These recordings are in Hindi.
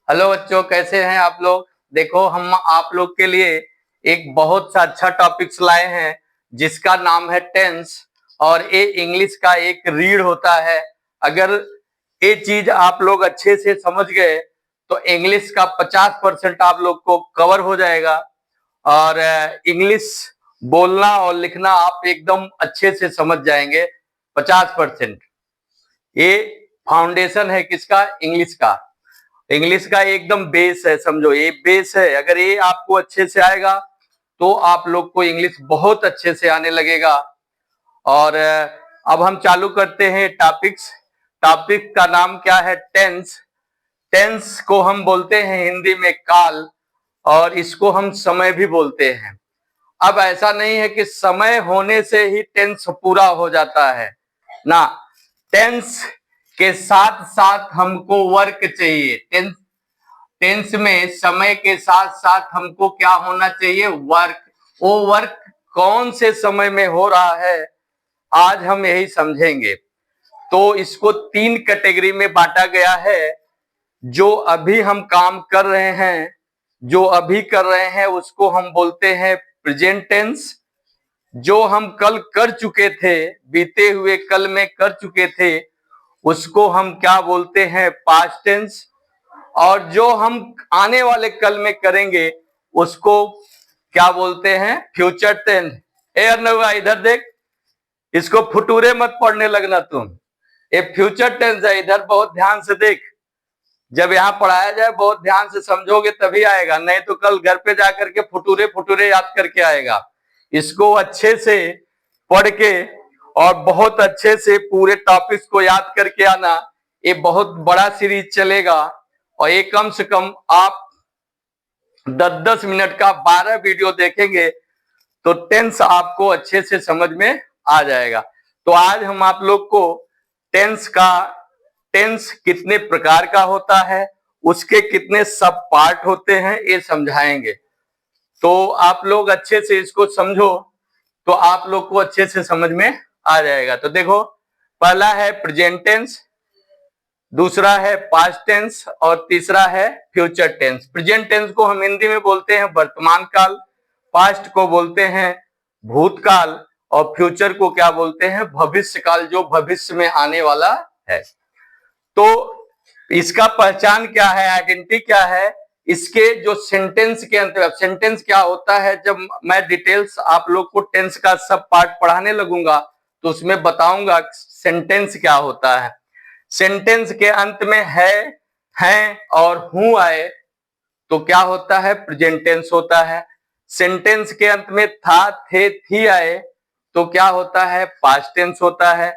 हेलो बच्चों, कैसे हैं आप लोग। देखो, हम आप लोग के लिए एक बहुत सा अच्छा टॉपिक्स लाए हैं जिसका नाम है टेंस। और ये इंग्लिश का एक रीड होता है। अगर ये चीज आप लोग अच्छे से समझ गए तो इंग्लिश का 50% आप लोग को कवर हो जाएगा। और इंग्लिश बोलना और लिखना आप एकदम अच्छे से समझ जाएंगे। 50% ये फाउंडेशन है किसका? इंग्लिश का। इंग्लिश का एकदम बेस है, समझो ये बेस है। अगर ये आपको अच्छे से आएगा तो आप लोग को इंग्लिश बहुत अच्छे से आने लगेगा। और अब हम चालू करते हैं टॉपिक्स। टॉपिक का नाम क्या है? टेंस। टेंस को हम बोलते हैं हिंदी में काल, और इसको हम समय भी बोलते हैं। अब ऐसा नहीं है कि समय होने से ही टेंस पूरा हो जाता है ना। टेंस के साथ साथ हमको वर्क चाहिए। टेंस में समय के साथ साथ हमको क्या होना चाहिए? वर्क। वो वर्क कौन से समय में हो रहा है, आज हम यही समझेंगे। तो इसको 3 कैटेगरी में बांटा गया है। जो अभी हम काम कर रहे हैं, जो अभी कर रहे हैं उसको हम बोलते हैं प्रेजेंट टेंस। जो हम कल कर चुके थे, बीते हुए कल में कर चुके थे, उसको हम क्या बोलते हैं? Past tense. और जो हम आने वाले कल में करेंगे उसको क्या बोलते हैं? Future tense. ए अर्नवा, इधर देख, इसको फुटूरे मत पढ़ने लगना तुम। ये फ्यूचर टेंस है, इधर बहुत ध्यान से देख। जब यहाँ पढ़ाया जाए बहुत ध्यान से समझोगे तभी आएगा, नहीं तो कल घर पे जाकर के फुटूरे फुटूरे याद करके आएगा। इसको अच्छे से पढ़ के और बहुत अच्छे से पूरे टॉपिक्स को याद करके आना। ये बहुत बड़ा सीरीज चलेगा और ये कम से कम आप 10-10 मिनट का 12 वीडियो देखेंगे तो टेंस आपको अच्छे से समझ में आ जाएगा। तो आज हम आप लोग को टेंस कितने प्रकार का होता है, उसके कितने सब पार्ट होते हैं, ये समझाएंगे। तो आप लोग अच्छे से इसको समझो तो आप लोग को अच्छे से समझ में आ जाएगा। तो देखो, पहला है प्रेजेंट टेंस, दूसरा है पास्ट टेंस और तीसरा है फ्यूचर टेंस। प्रेजेंट टेंस को हम हिंदी में बोलते हैं वर्तमान काल, पास्ट को बोलते हैं भूतकाल, और फ्यूचर को क्या बोलते हैं? भविष्य काल, जो भविष्य में आने वाला है। तो इसका पहचान क्या है, आइडेंटिटी क्या है? इसके जो सेंटेंस के अंत, सेंटेंस क्या होता है, जब मैं डिटेल्स आप लोग को टेंस का सब पार्ट पढ़ाने लगूंगा तो उसमें बताऊंगा सेंटेंस क्या होता है। सेंटेंस के अंत में है और हूं आए तो क्या होता है? प्रेजेंट टेंस होता है। सेंटेंस के अंत में था, थे, थी आए तो क्या होता है? पास्ट टेंस होता है।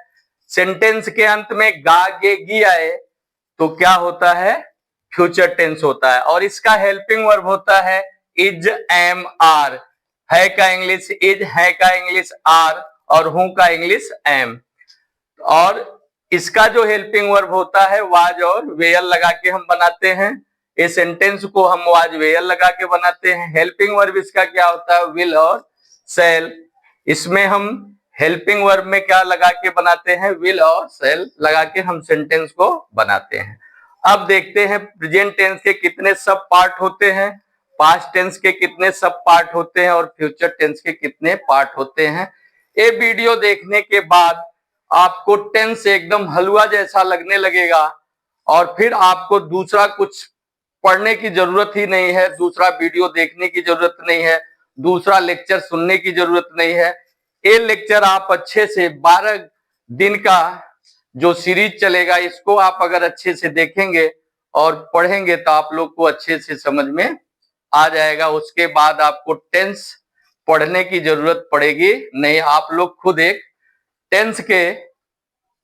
सेंटेंस के अंत में गा, गे, गी आए तो क्या होता है? फ्यूचर टेंस होता है। और इसका हेल्पिंग वर्ब होता है इज, एम, आर। है का इंग्लिश इज, है का इंग्लिश आर, और हूं का इंग्लिश एम। और इसका जो हेल्पिंग वर्ब होता है वाज और वेयर लगा के हम बनाते हैं। इस सेंटेंस को हम वाज वेयर लगा के बनाते हैं। हेल्पिंग वर्ब इसका क्या होता है? विल और सेल। इसमें हम हेल्पिंग वर्ब में क्या लगा के बनाते हैं? विल और सेल लगा के हम सेंटेंस को बनाते हैं। अब देखते हैं प्रेजेंट टेंस के कितने सब पार्ट होते हैं, पास्ट टेंस के कितने सब पार्ट होते हैं, और फ्यूचर टेंस के कितने पार्ट होते हैं। ये वीडियो देखने के बाद आपको टेंस एकदम हलवा जैसा लगने लगेगा और फिर आपको दूसरा कुछ पढ़ने की जरूरत ही नहीं है, दूसरा वीडियो देखने की जरूरत नहीं है, दूसरा लेक्चर सुनने की जरूरत नहीं है। ये लेक्चर आप अच्छे से 12 दिन का जो सीरीज चलेगा, इसको आप अगर अच्छे से देखेंगे और पढ़ेंगे तो आप लोग को अच्छे से समझ में आ जाएगा। उसके बाद आपको टेंस पढ़ने की जरूरत पड़ेगी नहीं, आप लोग खुद एक टेंस के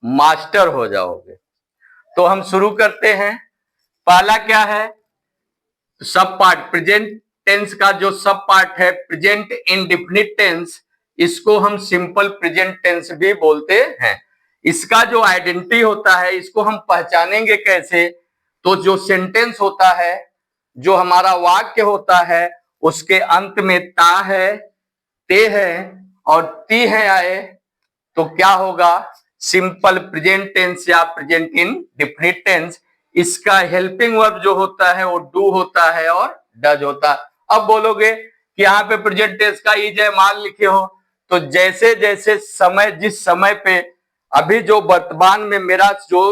मास्टर हो जाओगे। तो हम शुरू करते हैं। पहला क्या है? सब पार्ट। प्रेजेंट टेंस का जो सब पार्ट है प्रेजेंट इंडेफिनिट टेंस, इसको हम सिंपल प्रेजेंट टेंस भी बोलते हैं। इसका जो आइडेंटिटी होता है, इसको हम पहचानेंगे कैसे? तो जो सेंटेंस होता है, जो हमारा वाक्य होता है, उसके अंत में ता है, ते है और ती है आए तो क्या होगा? सिंपल प्रेजेंट टेंस या प्रेजेंट इंडेफिनिट टेंस। इसका हेल्पिंग वर्ब जो होता है वो डू होता है और डज होता है। अब बोलोगे कि यहाँ पे प्रेजेंट टेंस का इज है मान लिखे हो, तो जैसे जैसे समय, जिस समय पे अभी जो वर्तमान में मेरा जो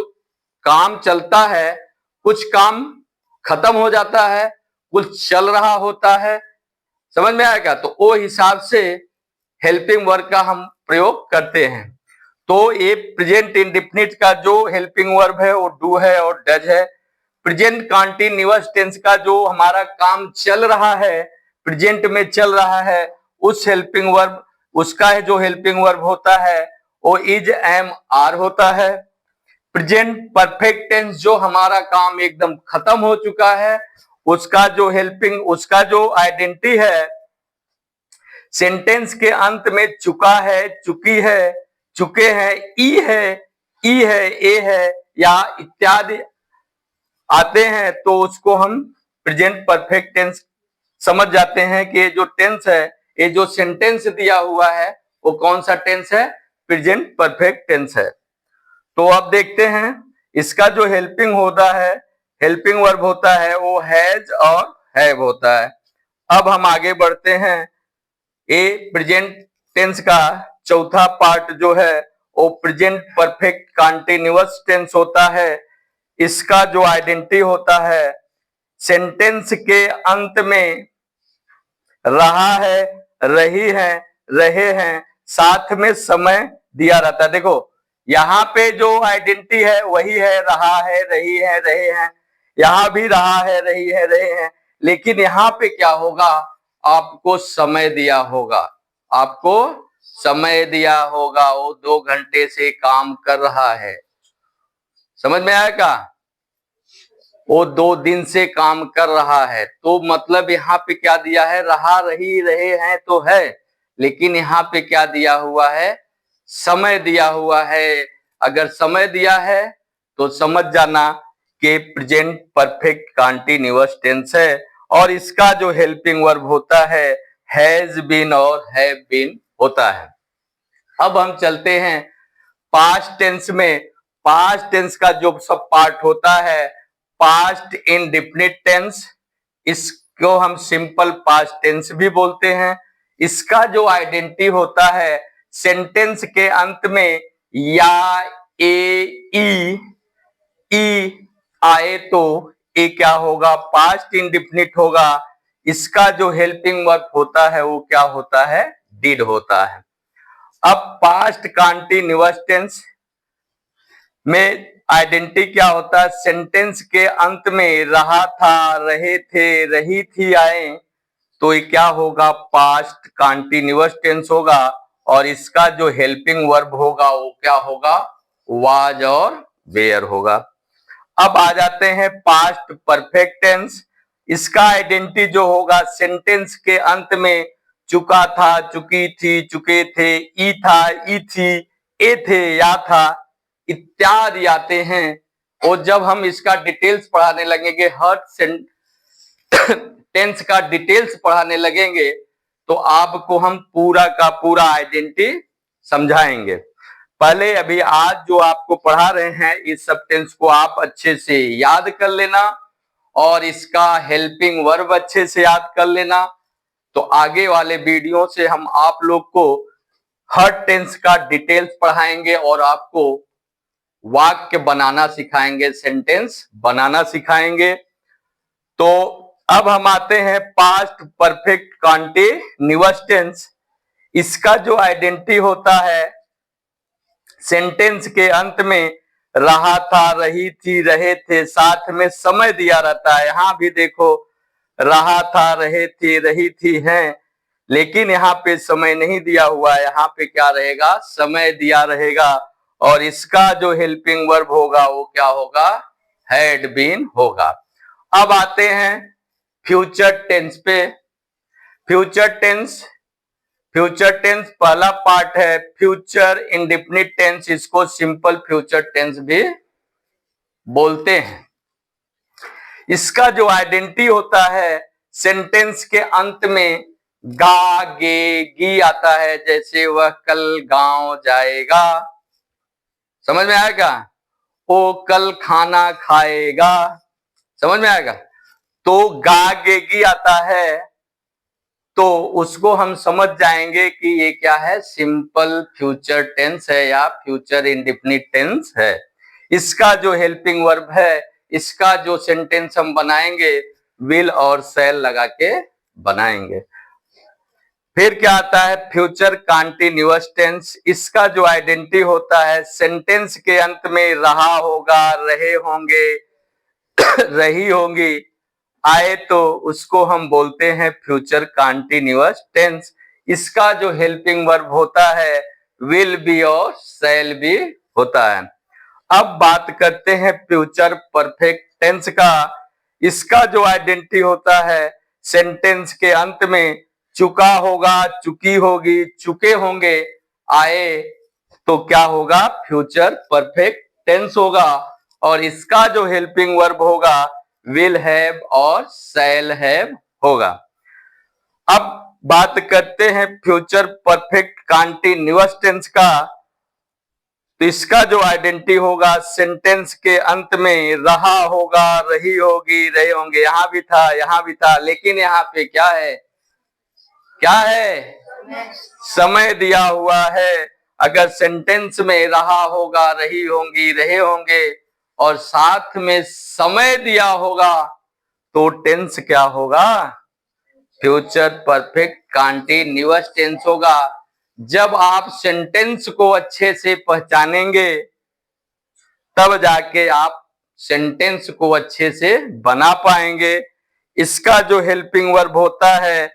काम चलता है, कुछ काम खत्म हो जाता है, कुछ चल रहा होता है, समझ में आएगा, तो वो हिसाब से हेल्पिंग वर्ब का हम प्रयोग करते हैं। तो ये प्रेजेंट इंडेफिनिट का जो हेल्पिंग वर्ब है वो डू है और डज है। प्रेजेंट कंटीन्यूअस टेंस का जो हमारा काम चल रहा है, प्रेजेंट में चल रहा है, उस हेल्पिंग वर्ब, उसका है जो हेल्पिंग वर्ब होता है वो इज, एम, आर होता है। प्रेजेंट परफेक्ट टेंस जो हमारा काम एकदम खत्म हो चुका है, उसका जो हेल्पिंग, उसका जो आइडेंटिटी है सेंटेंस के अंत में चुका है, चुकी है, चुके हैं, ई है, ई है, ए है या इत्यादि आते हैं, तो उसको हम प्रेजेंट परफेक्ट टेंस समझ जाते हैं कि ये जो टेंस है, ये जो सेंटेंस दिया हुआ है वो कौन सा टेंस है, प्रेजेंट परफेक्ट टेंस है। तो अब देखते हैं इसका जो हेल्पिंग होता है, हेल्पिंग वर्ब होता है वो हैज और हैव होता है। अब हम आगे बढ़ते हैं। ए प्रेजेंट टेंस का चौथा पार्ट जो है वो प्रेजेंट परफेक्ट कंटीन्यूअस टेंस होता है। इसका जो आइडेंटिटी होता है सेंटेंस के अंत में रहा है, रही है, रहे हैं, साथ में समय दिया रहता है। देखो यहाँ पे जो आइडेंटिटी है वही है, रहा है, रही है, रहे हैं, यहाँ भी रहा है, रही है, रहे हैं, लेकिन यहाँ पे क्या होगा, आपको समय दिया होगा, आपको समय दिया होगा, वो 2 घंटे से काम कर रहा है, समझ में आएगा, वो 2 दिन से काम कर रहा है, तो मतलब यहाँ पे क्या दिया है, रहा, रही, रहे हैं तो है, लेकिन यहाँ पे क्या दिया हुआ है, समय दिया हुआ है। अगर समय दिया है तो समझ जाना कि प्रेजेंट परफेक्ट कंटीन्यूअस टेंस है और इसका जो हेल्पिंग वर्ब होता है हैज बीन और हैव बीन होता है। अब हम चलते हैं पास्ट टेंस में। पास्ट टेंस का जो सब पार्ट होता है पास्ट इंडेफिनिट टेंस, इसको हम सिंपल पास्ट टेंस भी बोलते हैं। इसका जो आइडेंटिटी होता है सेंटेंस के अंत में या ए, ई आए तो ये क्या होगा, पास्ट इंडेफिनिट होगा। इसका जो हेल्पिंग वर्ब होता है वो क्या होता है, डिड होता है। अब पास्ट कंटीन्यूअस टेंस में आइडेंटिटी क्या होता है, सेंटेंस के अंत में रहा था, रहे थे, रही थी आए तो ये क्या होगा, पास्ट कंटीन्यूअस टेंस होगा और इसका जो हेल्पिंग वर्ब होगा वो क्या होगा, वाज और वेयर होगा। अब आ जाते हैं पास्ट परफेक्ट टेंस। इसका आइडेंटिटी जो होगा सेंटेंस के अंत में चुका था, चुकी थी, चुके थे, ई था, ई थी, ए थे, या था इत्यादि आते हैं। और जब हम इसका डिटेल्स पढ़ाने लगेंगे, हर टेंस का डिटेल्स पढ़ाने लगेंगे तो आपको हम पूरा का पूरा आइडेंटिटी समझाएंगे। पहले अभी आज जो आपको पढ़ा रहे हैं इस सब टेंस को आप अच्छे से याद कर लेना और इसका हेल्पिंग वर्ब अच्छे से याद कर लेना, तो आगे वाले वीडियो से हम आप लोग को हर टेंस का डिटेल्स पढ़ाएंगे और आपको वाक्य बनाना सिखाएंगे, सेंटेंस बनाना सिखाएंगे। तो अब हम आते हैं पास्ट परफेक्ट कंटीन्यूअस टेंस। इसका जो आइडेंटिटी होता है सेंटेंस के अंत में रहा था, रही थी, रहे थे, साथ में समय दिया रहता है। यहां भी देखो रहा था, रहे थे, रही थी हैं, लेकिन यहाँ पे समय नहीं दिया हुआ है, यहाँ पे क्या रहेगा, समय दिया रहेगा और इसका जो हेल्पिंग वर्ब होगा वो क्या होगा, हैड बीन होगा। अब आते हैं फ्यूचर टेंस पे। फ्यूचर टेंस, फ्यूचर टेंस पहला पार्ट है फ्यूचर इंडेफिनिट टेंस, इसको सिंपल फ्यूचर टेंस भी बोलते हैं। इसका जो आइडेंटिटी होता है सेंटेंस के अंत में गा, गे, गी आता है, जैसे वह कल गांव जाएगा, समझ में आएगा, वो कल खाना खाएगा। समझ में आएगा। तो गागेगी आता है तो उसको हम समझ जाएंगे कि ये क्या है, सिंपल फ्यूचर टेंस है या फ्यूचर इंडेफिनिट टेंस है। इसका जो हेल्पिंग वर्ब है, इसका जो सेंटेंस हम बनाएंगे विल और शैल लगा के बनाएंगे। फिर क्या आता है, फ्यूचर कंटीन्यूअस टेंस। इसका जो आइडेंटिटी होता है, सेंटेंस के अंत में रहा होगा, रहे होंगे, रही होंगी आए तो उसको हम बोलते हैं फ्यूचर कंटीन्यूअस टेंस। इसका जो हेल्पिंग वर्ब होता है विल बी और शैल बी होता है। अब बात करते हैं फ्यूचर परफेक्ट टेंस का। इसका जो आइडेंटिटी होता है, सेंटेंस के अंत में चुका होगा, चुकी होगी, चुके होंगे आए तो क्या होगा, फ्यूचर परफेक्ट टेंस होगा। और इसका जो हेल्पिंग वर्ब होगा विल हैव और शैल हैव होगा। अब बात करते हैं फ्यूचर परफेक्ट कंटीन्यूअस टेंस का। तो इसका जो आइडेंटिटी होगा, सेंटेंस के अंत में रहा होगा, रही होगी, रहे होंगे। यहां भी था, यहां भी था, लेकिन यहाँ पे क्या है, क्या है, समय दिया हुआ है। अगर सेंटेंस में रहा होगा, रही होंगी, रहे होंगे और साथ में समय दिया होगा तो टेंस क्या होगा, फ्यूचर परफेक्ट कंटीन्यूअस टेंस होगा। जब आप सेंटेंस को अच्छे से पहचानेंगे तब जाके आप सेंटेंस को अच्छे से बना पाएंगे। इसका जो हेल्पिंग वर्ब होता है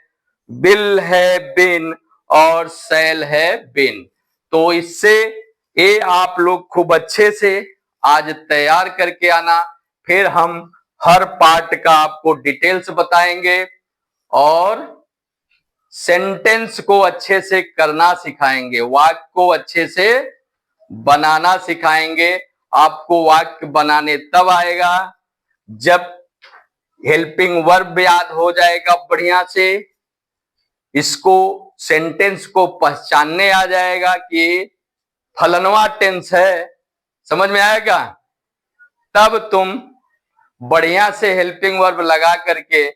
विल है बीन और शैल है बीन। तो इससे ये आप लोग खूब अच्छे से आज तैयार करके आना। फिर हम हर पार्ट का आपको डिटेल्स बताएंगे और सेंटेंस को अच्छे से करना सिखाएंगे, वाक्य को अच्छे से बनाना सिखाएंगे। आपको वाक्य बनाने तब आएगा जब हेल्पिंग वर्ब याद हो जाएगा बढ़िया से, इसको सेंटेंस को पहचानने आ जाएगा कि फलनवा टेंस है, समझ में आएगा। तब तुम बढ़िया से हेल्पिंग वर्ब लगा करके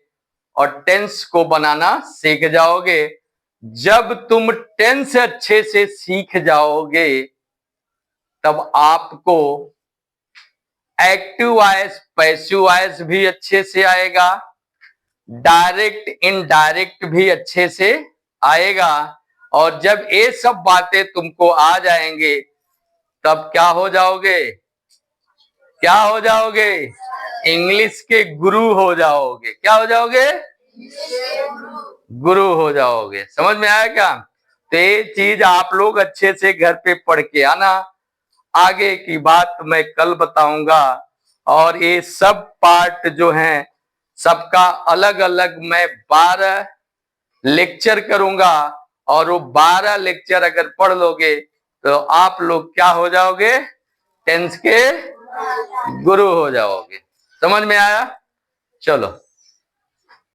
और टेंस को बनाना सीख जाओगे। जब तुम टेंस अच्छे से सीख जाओगे तब आपको एक्टिव वॉइस, पैसिव वॉइस भी अच्छे से आएगा, डायरेक्ट इनडायरेक्ट भी अच्छे से आएगा। और जब ये सब बातें तुमको आ जाएंगे तब क्या हो जाओगे, क्या हो जाओगे, इंग्लिश के गुरु हो जाओगे। क्या हो जाओगे, गुरु हो जाओगे। समझ में आया क्या। तो ये चीज आप लोग अच्छे से घर पे पढ़ के आना। आगे की बात मैं कल बताऊंगा। और ये सब पार्ट जो हैं सबका अलग अलग मैं 12 लेक्चर करूंगा। और वो 12 लेक्चर अगर पढ़ लोगे तो आप लोग क्या हो जाओगे, टेंस के गुरु हो जाओगे। समझ में आया। चलो।